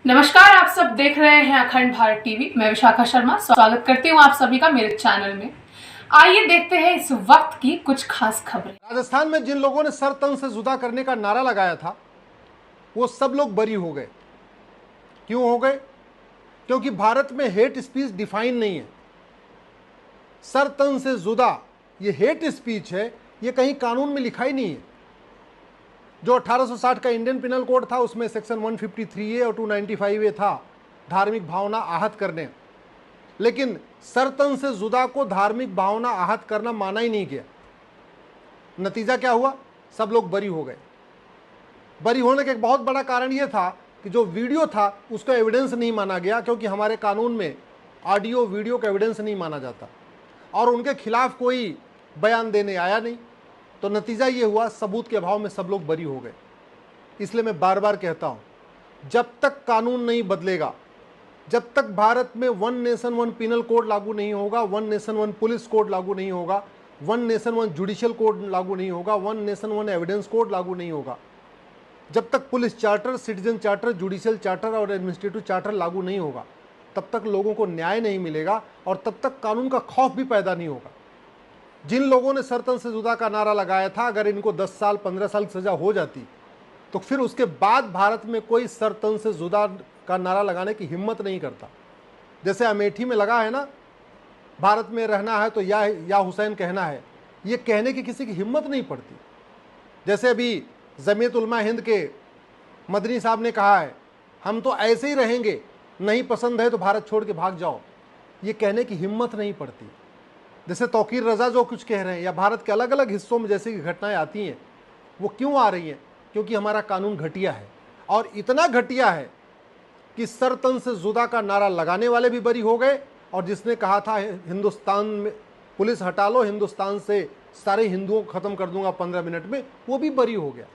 नमस्कार, आप सब देख रहे हैं अखंड भारत टीवी। मैं विशाखा शर्मा स्वागत करती हूं आप सभी का मेरे चैनल में। आइए देखते हैं इस वक्त की कुछ खास खबरें। राजस्थान में जिन लोगों ने सर तन से जुदा करने का नारा लगाया था वो सब लोग बरी हो गए। क्यों हो गए? क्योंकि भारत में हेट स्पीच डिफाइन नहीं है। सर तन से जुदा ये हेट स्पीच है, ये कहीं कानून में लिखा ही नहीं है। जो 1860 का इंडियन पिनल कोड था उसमें सेक्शन 153A और 295A था, धार्मिक भावना आहत करने। लेकिन सर तन से जुदा को धार्मिक भावना आहत करना माना ही नहीं गया। नतीजा क्या हुआ? सब लोग बरी हो गए। बरी होने का एक बहुत बड़ा कारण यह था कि जो वीडियो था उसका एविडेंस नहीं माना गया, क्योंकि हमारे कानून में ऑडियो वीडियो का एविडेंस नहीं माना जाता और उनके खिलाफ कोई बयान देने आया नहीं। तो नतीजा ये हुआ, सबूत के अभाव में सब लोग बरी हो गए। इसलिए मैं बार बार कहता हूँ, जब तक कानून नहीं बदलेगा, जब तक भारत में one nation one penal code लागू नहीं होगा, one nation one police code लागू नहीं होगा, one nation one judicial code लागू नहीं होगा, one nation one evidence code लागू नहीं होगा, जब तक police charter, citizen charter, judicial charter और एडमिनिस्ट्रेटिव चार्टर लागू नहीं होगा, तब तक लोगों को न्याय नहीं मिलेगा और तब तक कानून का खौफ भी पैदा नहीं होगा। जिन लोगों ने सरतन से जुदा का नारा लगाया था, अगर इनको 10 साल 15 साल की सजा हो जाती तो फिर उसके बाद भारत में कोई सरतन से जुदा का नारा लगाने की हिम्मत नहीं करता। जैसे अमेठी में लगा है ना, भारत में रहना है तो या हुसैन कहना है, ये कहने की किसी की हिम्मत नहीं पड़ती। जैसे अभी जमीयत उलमा हिंद के मदनी साहब ने कहा है, हम तो ऐसे ही रहेंगे, नहीं पसंद है तो भारत छोड़ के भाग जाओ, ये कहने की हिम्मत नहीं पड़ती। जैसे तौकीर रजा जो कुछ कह रहे हैं, या भारत के अलग अलग हिस्सों में जैसे कि घटनाएं आती हैं, वो क्यों आ रही हैं? क्योंकि हमारा कानून घटिया है, और इतना घटिया है कि सर तन से जुदा का नारा लगाने वाले भी बरी हो गए, और जिसने कहा था हिंदुस्तान में पुलिस हटा लो, हिंदुस्तान से सारे हिंदुओं को ख़त्म कर दूंगा 15 मिनट में, वो भी बरी हो गया।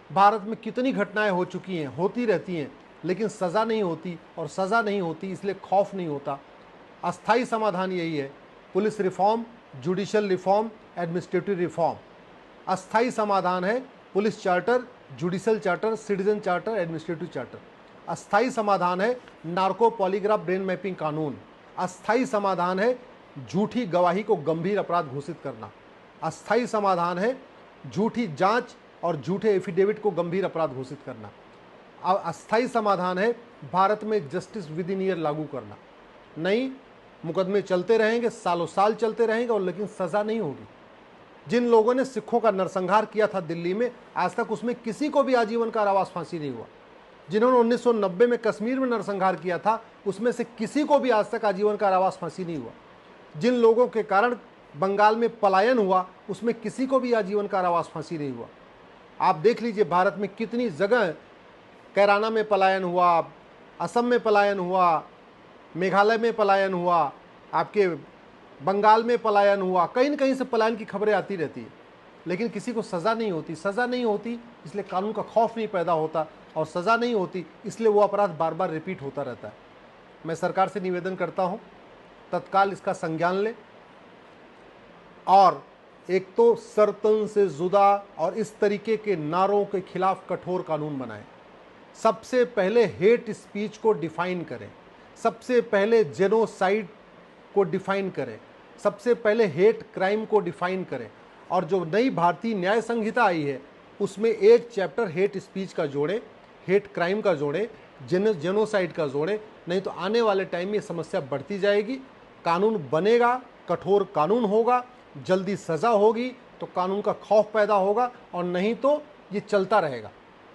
भारत में कितनी घटनाएं हो चुकी हैं, होती रहती हैं, लेकिन सज़ा नहीं होती, और सज़ा नहीं होती इसलिए खौफ नहीं होता। अस्थाई समाधान यही है, police reform, judicial reform, administrative reform. अस्थाई समाधान है police charter, judicial charter, citizen charter, administrative charter. अस्थाई समाधान है नार्को पॉलीग्राफ ब्रेन मैपिंग कानून। अस्थाई समाधान है झूठी गवाही को गंभीर अपराध घोषित करना। अस्थाई समाधान है झूठी जांच और झूठे एफिडेविट को गंभीर अपराध घोषित करना। अस्थाई समाधान है भारत में जस्टिस विद इन ईयर लागू करना। नहीं, मुकदमे चलते रहेंगे, सालों साल चलते रहेंगे, और लेकिन सज़ा नहीं होगी। जिन लोगों ने सिखों का नरसंहार किया था दिल्ली में, आज तक उसमें किसी को भी आजीवन कारावास फांसी नहीं हुआ। जिन्होंने 1990 में कश्मीर में नरसंहार किया था, उसमें से किसी को भी आज तक आजीवन कारावास फांसी नहीं हुआ। जिन लोगों के कारण बंगाल में पलायन हुआ, उसमें किसी को भी आजीवन कारावास फांसी नहीं हुआ। आप देख लीजिए भारत में कितनी जगह कैराना में पलायन हुआ, असम में पलायन हुआ, मेघालय में पलायन हुआ, आपके बंगाल में पलायन हुआ, कहीं न कहीं से पलायन की खबरें आती रहती है, लेकिन किसी को सज़ा नहीं होती। सज़ा नहीं होती इसलिए कानून का खौफ नहीं पैदा होता, और सज़ा नहीं होती इसलिए वो अपराध बार बार रिपीट होता रहता है। मैं सरकार से निवेदन करता हूँ, तत्काल इसका संज्ञान लें, और एक तो सरतन से जुदा और इस तरीके के नारों के खिलाफ कठोर कानून बनाएं। सबसे पहले हेट स्पीच को डिफाइन करें, सबसे पहले जेनोसाइड को डिफाइन करें, सबसे पहले हेट क्राइम को डिफाइन करें, और जो नई भारतीय न्याय संहिता आई है उसमें एक चैप्टर हेट स्पीच का जोड़े, हेट क्राइम का जोड़े, जेनोसाइड का जोड़े। नहीं तो आने वाले टाइम में समस्या बढ़ती जाएगी। कानून बनेगा, कठोर कानून होगा, जल्दी सज़ा होगी तो कानून का खौफ पैदा होगा, और नहीं तो ये चलता रहेगा।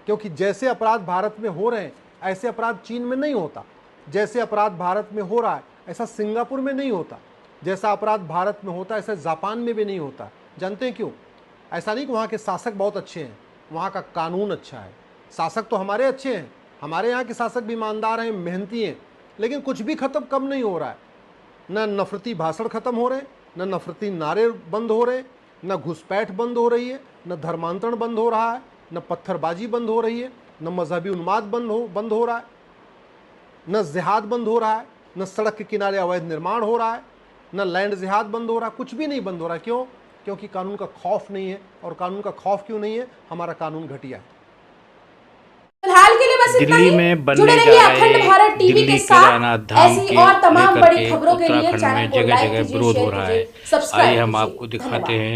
क्योंकि जैसे अपराध भारत में हो रहे हैं ऐसे अपराध चीन में नहीं होता, जैसे अपराध भारत में हो रहा है ऐसा सिंगापुर में नहीं होता, जैसा अपराध भारत में होता है ऐसा जापान में भी नहीं होता। जानते हैं क्यों? ऐसा नहीं कि वहाँ के शासक बहुत अच्छे हैं, वहाँ का कानून अच्छा है। शासक तो हमारे अच्छे हैं, हमारे यहाँ के शासक भी ईमानदार हैं, मेहनती हैं, लेकिन कुछ भी ख़त्म कम नहीं हो रहा है। न नफरती भाषण ख़त्म हो रहे हैं, न नफरती नारे बंद हो रहे हैं, न घुसपैठ बंद हो रही है, न धर्मांतरण बंद हो रहा है, न पत्थरबाजी बंद हो रही है, न मजहबी उन्माद बंद हो रहा है, न जिहाद बंद हो रहा है, न सड़क के किनारे अवैध निर्माण हो रहा है, न लैंड जिहाद बंद हो रहा है, कुछ भी नहीं बंद हो रहा है। क्यों? क्योंकि कानून का खौफ नहीं है। और कानून का खौफ क्यों नहीं है? हमारा कानून घटिया है। फिलहाल के लिए बस इतना दिल्ली ही। में बनने जुड़े जा रहिए रहे अखंड भारत टीवी दिल्ली के साथ। केदारनाथ धाम ऐसी के और तमाम लेकर बड़ी के खबरों के लिए उत्तराखंड चैनल में को जगह लाइक जगह कीजिए, विरोध हो शेयर रहा कीजिए, है। सब्सक्राइब आइए हम कीजिए। आपको दिखाते धन्यवाद। हैं।